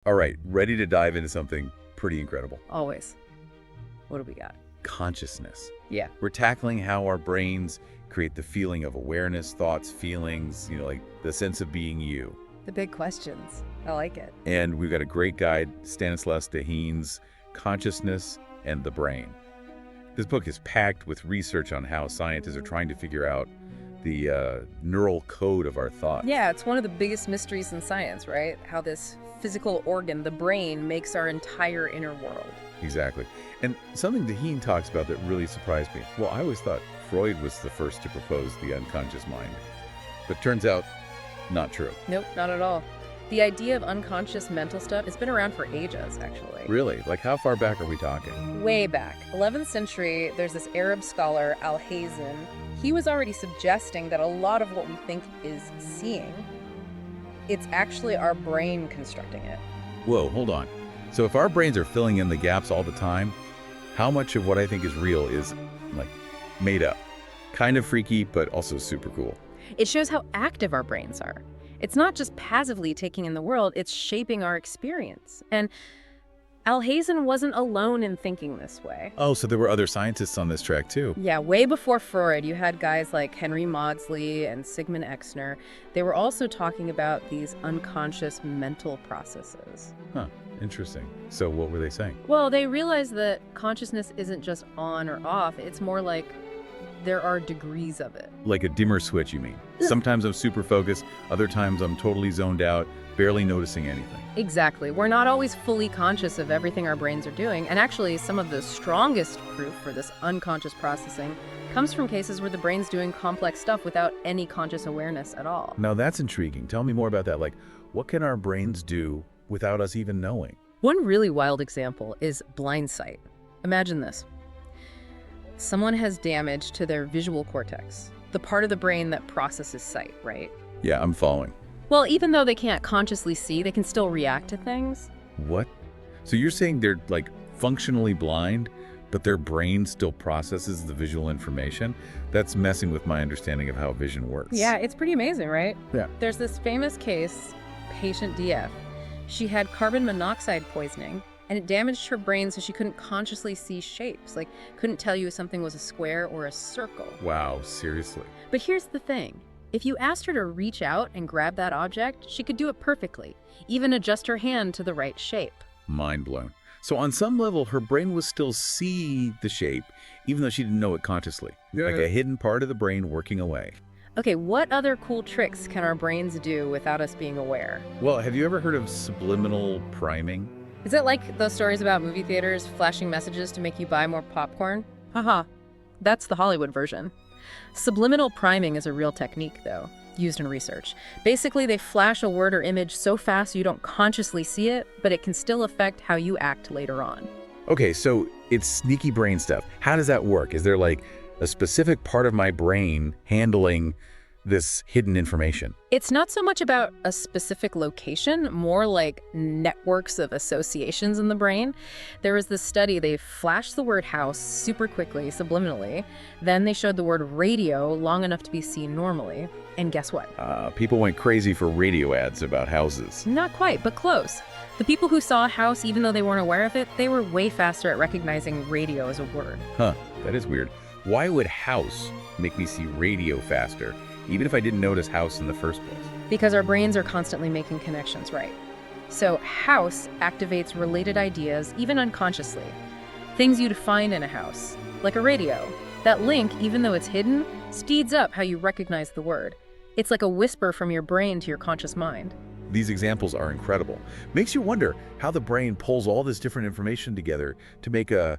All right, ready to dive into something pretty incredible. Always. What do we got? Consciousness. Yeah. We're tackling how our brains create the feeling of awareness, thoughts, feelings, like the sense of being you. The big questions. I like it. And we've got a great guide, Stanislas Dehaene's Consciousness and the Brain. This book is packed with research on how scientists are trying to figure out the neural code of our thoughts. Yeah, it's one of the biggest mysteries in science, right? How this physical organ, the brain, makes our entire inner world. Exactly. And something Dehaene talks about that really surprised me. Well, I always thought Freud was the first to propose the unconscious mind. But turns out, not true. Nope, not at all. The idea of unconscious mental stuff has been around for ages, actually. Really? Like how far back are we talking? Way back. 11th century, there's this Arab scholar, Al-Hazen. He was already suggesting that a lot of what we think is seeing, it's actually our brain constructing it. Whoa, hold on. So if our brains are filling in the gaps all the time, how much of what I think is real is, like, made up? Kind of freaky, but also super cool. It shows how active our brains are. It's not just passively taking in the world, it's shaping our experience. And Al-Hazen wasn't alone in thinking this way. Oh, so there were other scientists on this track too. Yeah, way before Freud, you had guys like Henry Maudsley and Sigmund Exner. They were also talking about these unconscious mental processes. Huh, interesting. So what were they saying? Well, they realized that consciousness isn't just on or off, it's more like there are degrees of it. Like a dimmer switch, you mean? Sometimes I'm super focused, other times I'm totally zoned out, barely noticing anything. Exactly. We're not always fully conscious of everything our brains are doing, and actually some of the strongest proof for this unconscious processing comes from cases where the brain's doing complex stuff without any conscious awareness at all. Now that's intriguing. Tell me more about that. Like, what can our brains do without us even knowing? One really wild example is blind sight. Imagine this. Someone has damage to their visual cortex, the part of the brain that processes sight, right? Yeah, I'm following. Well, even though they can't consciously see, they can still react to things. What? So you're saying they're, like, functionally blind, but their brain still processes the visual information? That's messing with my understanding of how vision works. Yeah, it's pretty amazing, right? Yeah. There's this famous case, patient DF. She had carbon monoxide poisoning, and it damaged her brain so she couldn't consciously see shapes, like couldn't tell you if something was a square or a circle. Wow, seriously? But here's the thing. If you asked her to reach out and grab that object, she could do it perfectly, even adjust her hand to the right shape. Mind blown. So on some level, her brain was still see the shape, even though she didn't know it consciously. Yeah. Like a hidden part of the brain working away. Okay, what other cool tricks can our brains do without us being aware? Well, have you ever heard of subliminal priming? Is it like those stories about movie theaters flashing messages to make you buy more popcorn? Haha, that's the Hollywood version. Subliminal priming is a real technique, though, used in research. Basically, they flash a word or image so fast you don't consciously see it, but it can still affect how you act later on. Okay, so it's sneaky brain stuff. How does that work? Is there like a specific part of my brain handling this hidden information? It's not so much about a specific location, more like networks of associations in the brain. There was this study, they flashed the word house super quickly, subliminally. Then they showed the word radio long enough to be seen normally. And guess what? People went crazy for radio ads about houses. Not quite, but close. The people who saw a house, even though they weren't aware of it, they were way faster at recognizing radio as a word. Huh, that is weird. Why would house make me see radio faster, even if I didn't notice house in the first place? Because our brains are constantly making connections, right? So house activates related ideas, even unconsciously. Things you'd find in a house, like a radio. That link, even though it's hidden, speeds up how you recognize the word. It's like a whisper from your brain to your conscious mind. These examples are incredible. Makes you wonder how the brain pulls all this different information together to make a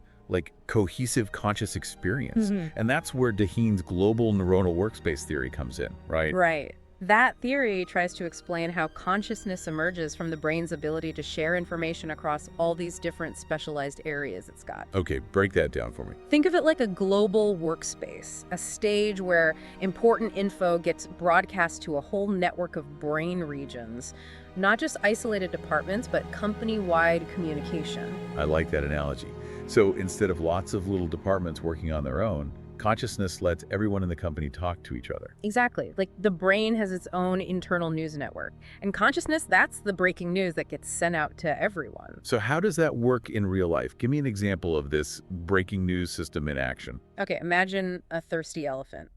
cohesive conscious experience. And that's where Dehaene's global neuronal workspace theory comes in, right? Right. That theory tries to explain how consciousness emerges from the brain's ability to share information across all these different specialized areas it's got. Okay, break that down for me. Think of it like a global workspace, a stage where important info gets broadcast to a whole network of brain regions, not just isolated departments, but company-wide communication. I like that analogy. So instead of lots of little departments working on their own, Consciousness lets everyone in the company talk to each other. Exactly. Like the brain has its own internal news network. And consciousness, that's the breaking news that gets sent out to everyone. So how does that work in real life? Give me an example of this breaking news system in action. Okay, imagine a thirsty elephant.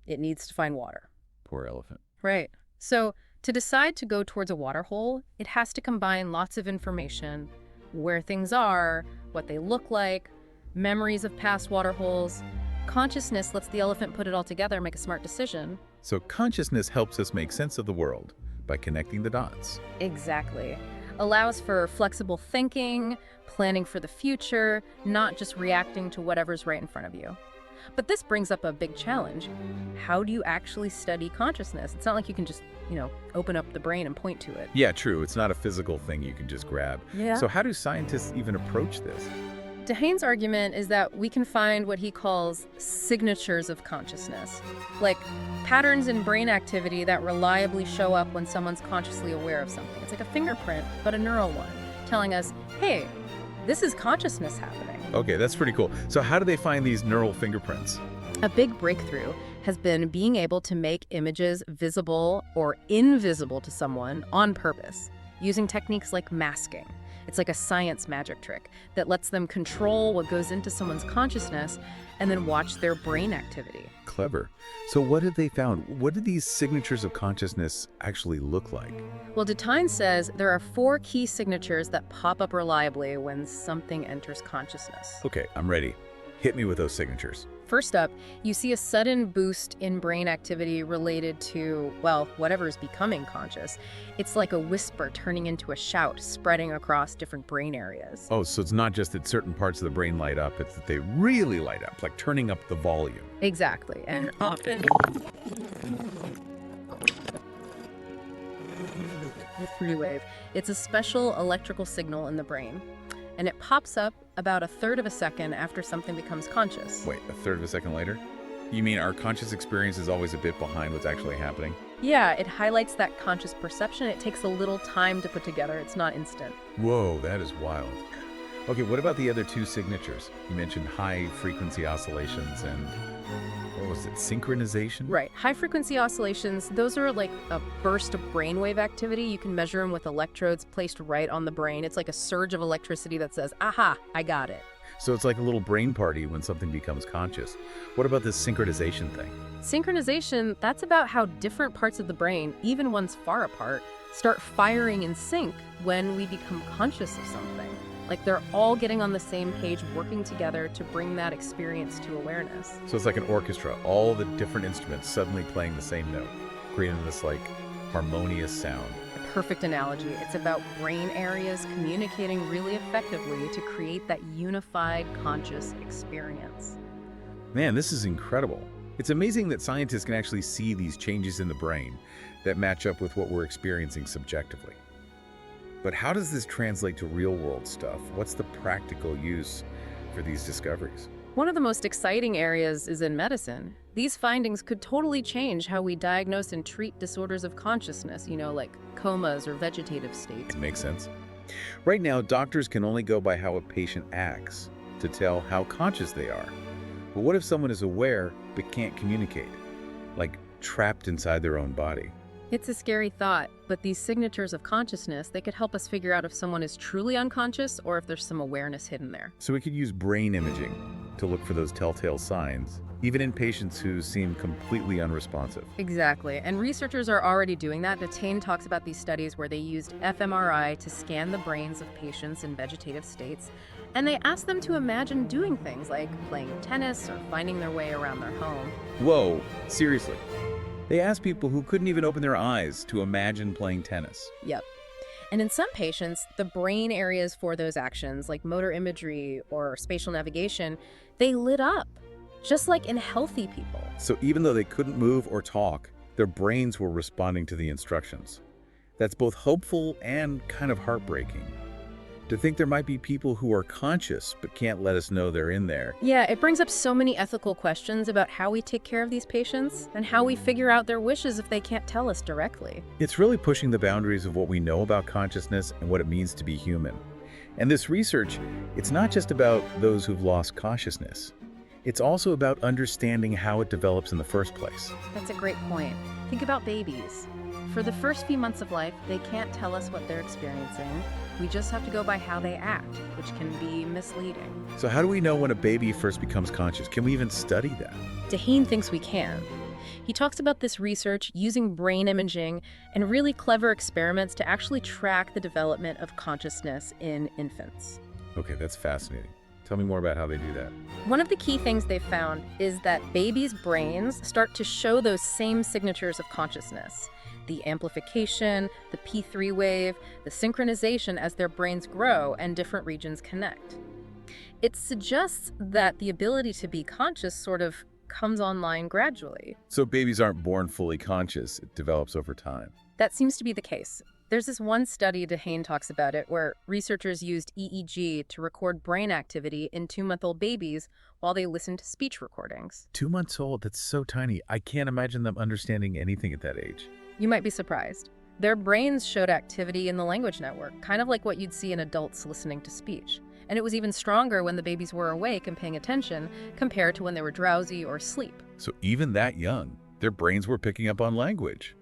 It needs to find water. Poor elephant. Right. So to decide to go towards a water hole, it has to combine lots of information, where things are, what they look like, memories of past water holes. Consciousness lets the elephant put it all together and make a smart decision. So consciousness helps us make sense of the world by connecting the dots. Exactly. Allows for flexible thinking, planning for the future, not just reacting to whatever's right in front of you. But this brings up a big challenge. How do you actually study consciousness? It's not like you can just, open up the brain and point to it. Yeah, true. It's not a physical thing you can just grab. Yeah. So how do scientists even approach this? Dehaene's argument is that we can find what he calls signatures of consciousness, like patterns in brain activity that reliably show up when someone's consciously aware of something. It's like a fingerprint, but a neural one, telling us, hey, this is consciousness happening. Okay, that's pretty cool. So how do they find these neural fingerprints? A big breakthrough has been being able to make images visible or invisible to someone on purpose, using techniques like masking. It's like a science magic trick that lets them control what goes into someone's consciousness and then watch their brain activity. Clever. So what have they found? What do these signatures of consciousness actually look like? Well, Dehaene says there are 4 key signatures that pop up reliably when something enters consciousness. Okay, I'm ready. Hit me with those signatures. First up, you see a sudden boost in brain activity related to, well, whatever is becoming conscious. It's like a whisper turning into a shout, spreading across different brain areas. Oh, so it's not just that certain parts of the brain light up, it's that they really light up, like turning up the volume. Exactly. And often free wave. It's a special electrical signal in the brain, and it pops up about 1/3 of a second after something becomes conscious. Wait, 1/3 of a second later? You mean our conscious experience is always a bit behind what's actually happening? Yeah, it highlights that conscious perception. It takes a little time to put together. It's not instant. Whoa, that is wild. Okay, what about the other 2 signatures? You mentioned high-frequency oscillations and, what was it, synchronization? Right. High-frequency oscillations, those are like a burst of brainwave activity. You can measure them with electrodes placed right on the brain. It's like a surge of electricity that says, aha, I got it. So it's like a little brain party when something becomes conscious. What about this synchronization thing? Synchronization, that's about how different parts of the brain, even ones far apart, start firing in sync when we become conscious of something. Like they're all getting on the same page, working together to bring that experience to awareness. So it's like an orchestra, all the different instruments suddenly playing the same note, creating this like harmonious sound. A perfect analogy. It's about brain areas communicating really effectively to create that unified conscious experience. Man, this is incredible. It's amazing that scientists can actually see these changes in the brain that match up with what we're experiencing subjectively. But how does this translate to real-world stuff? What's the practical use for these discoveries? One of the most exciting areas is in medicine. These findings could totally change how we diagnose and treat disorders of consciousness, like comas or vegetative states. It makes sense. Right now, doctors can only go by how a patient acts to tell how conscious they are. But what if someone is aware but can't communicate? Like trapped inside their own body? It's a scary thought, but these signatures of consciousness, they could help us figure out if someone is truly unconscious or if there's some awareness hidden there. So we could use brain imaging to look for those telltale signs, even in patients who seem completely unresponsive. Exactly, and researchers are already doing that. Dehaene talks about these studies where they used fMRI to scan the brains of patients in vegetative states, and they asked them to imagine doing things like playing tennis or finding their way around their home. Whoa, seriously? They asked people who couldn't even open their eyes to imagine playing tennis. Yep. And in some patients, the brain areas for those actions, like motor imagery or spatial navigation, they lit up, just like in healthy people. So even though they couldn't move or talk, their brains were responding to the instructions. That's both hopeful and kind of heartbreaking. To think there might be people who are conscious but can't let us know they're in there. Yeah, it brings up so many ethical questions about how we take care of these patients and how we figure out their wishes if they can't tell us directly. It's really pushing the boundaries of what we know about consciousness and what it means to be human. And this research, it's not just about those who've lost consciousness. it's also about understanding how it develops in the first place. That's a great point. Think about babies. For the first few months of life, they can't tell us what they're experiencing. We just have to go by how they act, which can be misleading. So how do we know when a baby first becomes conscious? Can we even study that? Dehaene thinks we can. He talks about this research using brain imaging and really clever experiments to actually track the development of consciousness in infants. Okay, that's fascinating. Tell me more about how they do that. One of the key things they've found is that babies' brains start to show those same signatures of consciousness. The amplification, the P3 wave, the synchronization as their brains grow and different regions connect. It suggests that the ability to be conscious sort of comes online gradually. So babies aren't born fully conscious, it develops over time. That seems to be the case. There's this one study, Dehaene talks about it, where researchers used EEG to record brain activity in 2-month-old babies while they listened to speech recordings. 2 months old, that's so tiny. I can't imagine them understanding anything at that age. You might be surprised. Their brains showed activity in the language network, kind of like what you'd see in adults listening to speech. And it was even stronger when the babies were awake and paying attention compared to when they were drowsy or asleep. So even that young, their brains were picking up on language.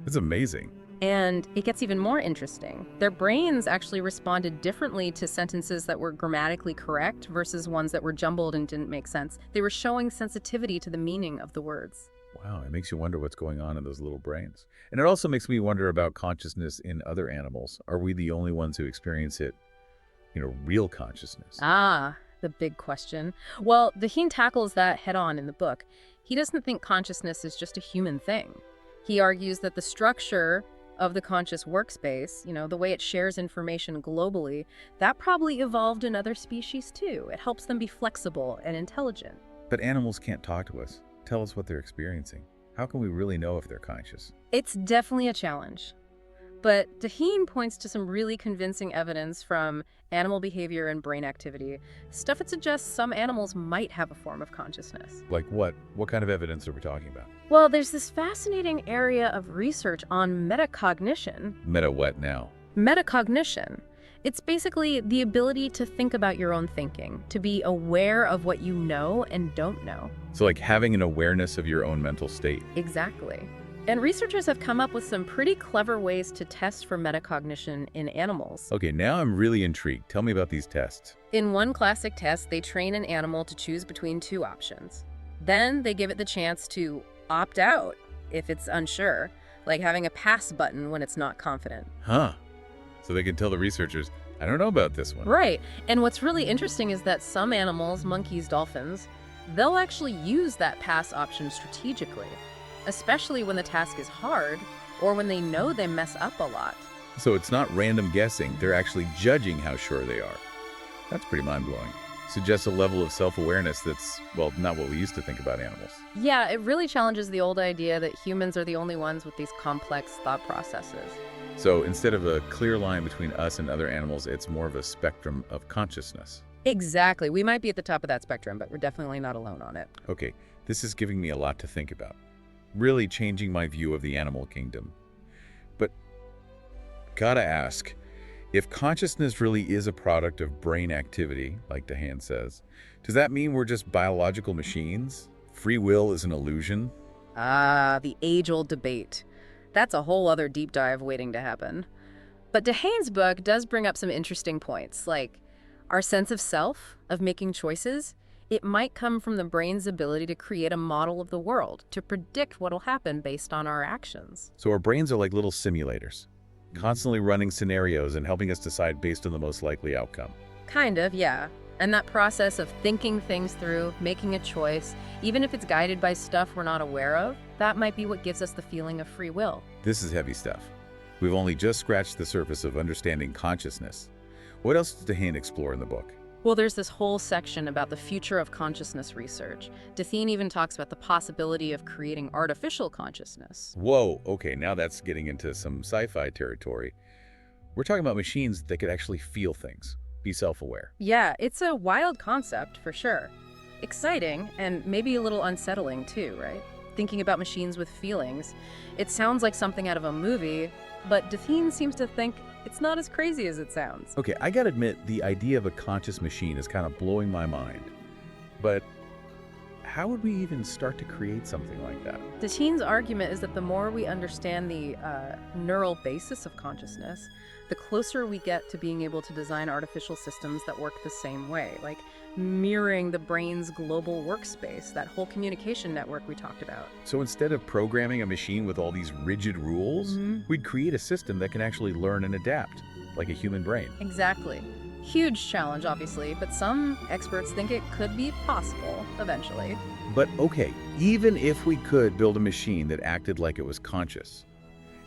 It's amazing. And it gets even more interesting. Their brains actually responded differently to sentences that were grammatically correct versus ones that were jumbled and didn't make sense. They were showing sensitivity to the meaning of the words. Wow, it makes you wonder what's going on in those little brains. And it also makes me wonder about consciousness in other animals. Are we the only ones who experience it, real consciousness? Ah, the big question. Well, Dehaene tackles that head on in the book. He doesn't think consciousness is just a human thing. He argues that the structure of the conscious workspace, the way it shares information globally, that probably evolved in other species too. It helps them be flexible and intelligent. But animals can't talk to us, tell us what they're experiencing. How can we really know if they're conscious? It's definitely a challenge. But Dehaene points to some really convincing evidence from animal behavior and brain activity, stuff that suggests some animals might have a form of consciousness. Like what? What kind of evidence are we talking about? Well, there's this fascinating area of research on metacognition. Meta what now? Metacognition. It's basically the ability to think about your own thinking, to be aware of what you know and don't know. So like having an awareness of your own mental state. Exactly. And researchers have come up with some pretty clever ways to test for metacognition in animals. Okay, now I'm really intrigued. Tell me about these tests. In one classic test, they train an animal to choose between 2 options. Then they give it the chance to opt out if it's unsure, like having a pass button when it's not confident. Huh. So they can tell the researchers, I don't know about this one. Right. And what's really interesting is that some animals, monkeys, dolphins, they'll actually use that pass option strategically, especially when the task is hard or when they know they mess up a lot. So it's not random guessing, they're actually judging how sure they are. That's pretty mind-blowing. Suggests a level of self-awareness that's, well, not what we used to think about animals. Yeah, it really challenges the old idea that humans are the only ones with these complex thought processes. So instead of a clear line between us and other animals, it's more of a spectrum of consciousness. Exactly. We might be at the top of that spectrum, but we're definitely not alone on it. Okay, this is giving me a lot to think about. Really changing my view of the animal kingdom. But gotta ask, if consciousness really is a product of brain activity, like Dehaene says, does that mean we're just biological machines? Free will is an illusion? Ah, the age-old debate. That's a whole other deep dive waiting to happen. But Dehaene's book does bring up some interesting points, like our sense of self, of making choices. It might come from the brain's ability to create a model of the world, to predict what'll happen based on our actions. So our brains are like little simulators, constantly running scenarios and helping us decide based on the most likely outcome. Kind of, yeah. And that process of thinking things through, making a choice, even if it's guided by stuff we're not aware of, that might be what gives us the feeling of free will. This is heavy stuff. We've only just scratched the surface of understanding consciousness. What else does Dehaene explore in the book? Well, there's this whole section about the future of consciousness research. Dehaene even talks about the possibility of creating artificial consciousness. Whoa, okay, now that's getting into some sci-fi territory. We're talking about machines that could actually feel things, be self-aware. Yeah, it's a wild concept for sure. Exciting and maybe a little unsettling too, right? Thinking about machines with feelings. It sounds like something out of a movie, but Dehaene seems to think it's not as crazy as it sounds. Okay, I gotta admit, the idea of a conscious machine is kind of blowing my mind. But how would we even start to create something like that? Dehaene's argument is that the more we understand the neural basis of consciousness, the closer we get to being able to design artificial systems that work the same way, like mirroring the brain's global workspace, that whole communication network we talked about. So instead of programming a machine with all these rigid rules, we'd create a system that can actually learn and adapt, like a human brain. Exactly. Huge challenge, obviously, but some experts think it could be possible eventually. But okay, even if we could build a machine that acted like it was conscious,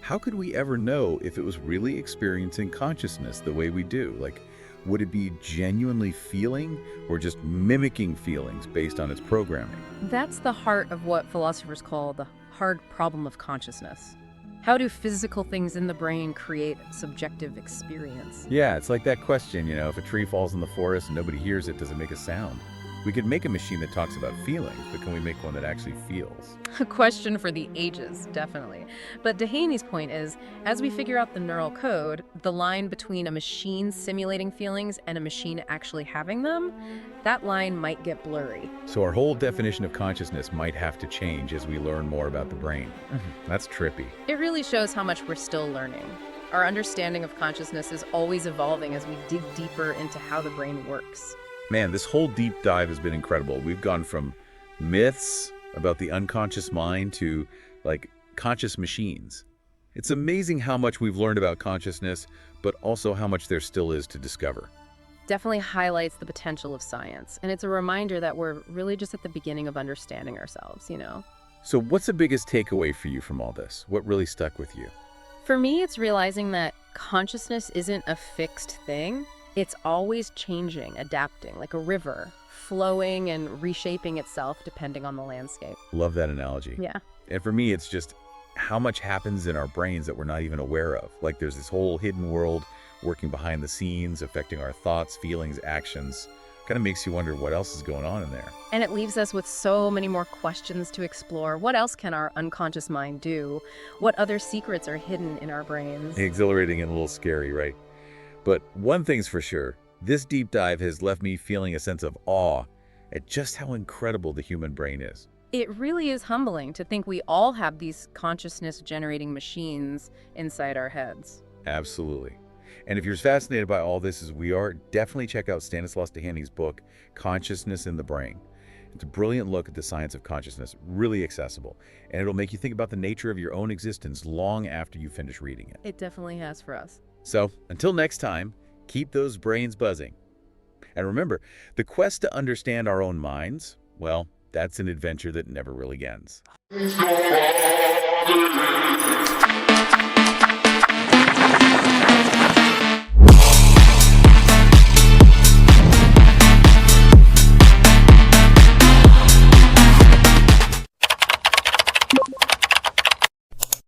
how could we ever know if it was really experiencing consciousness the way we do? Like, would it be genuinely feeling or just mimicking feelings based on its programming? That's the heart of what philosophers call the hard problem of consciousness. How do physical things in the brain create subjective experience? Yeah, it's like that question, if a tree falls in the forest and nobody hears it, does it make a sound? We could make a machine that talks about feelings, but can we make one that actually feels? A question for the ages, definitely. But Dehaene's point is, as we figure out the neural code, the line between a machine simulating feelings and a machine actually having them, that line might get blurry. So our whole definition of consciousness might have to change as we learn more about the brain. That's trippy. It really shows how much we're still learning. Our understanding of consciousness is always evolving as we dig deeper into how the brain works. Man, this whole deep dive has been incredible. We've gone from myths about the unconscious mind to, conscious machines. It's amazing how much we've learned about consciousness, but also how much there still is to discover. Definitely highlights the potential of science, and it's a reminder that we're really just at the beginning of understanding ourselves, So what's the biggest takeaway for you from all this? What really stuck with you? For me, it's realizing that consciousness isn't a fixed thing. It's always changing, adapting, like a river, flowing and reshaping itself depending on the landscape. Love that analogy. Yeah. And for me, it's just how much happens in our brains that we're not even aware of. Like there's this whole hidden world working behind the scenes, affecting our thoughts, feelings, actions. Kind of makes you wonder what else is going on in there. And it leaves us with so many more questions to explore. What else can our unconscious mind do? What other secrets are hidden in our brains? Exhilarating and a little scary, right? But one thing's for sure, this deep dive has left me feeling a sense of awe at just how incredible the human brain is. It really is humbling to think we all have these consciousness-generating machines inside our heads. Absolutely. And if you're as fascinated by all this as we are, definitely check out Stanislas Dehaene's book, Consciousness in the Brain. It's a brilliant look at the science of consciousness, really accessible, and it'll make you think about the nature of your own existence long after you finish reading it. It definitely has for us. So, until next time, keep those brains buzzing. And remember, the quest to understand our own minds, well, that's an adventure that never really ends.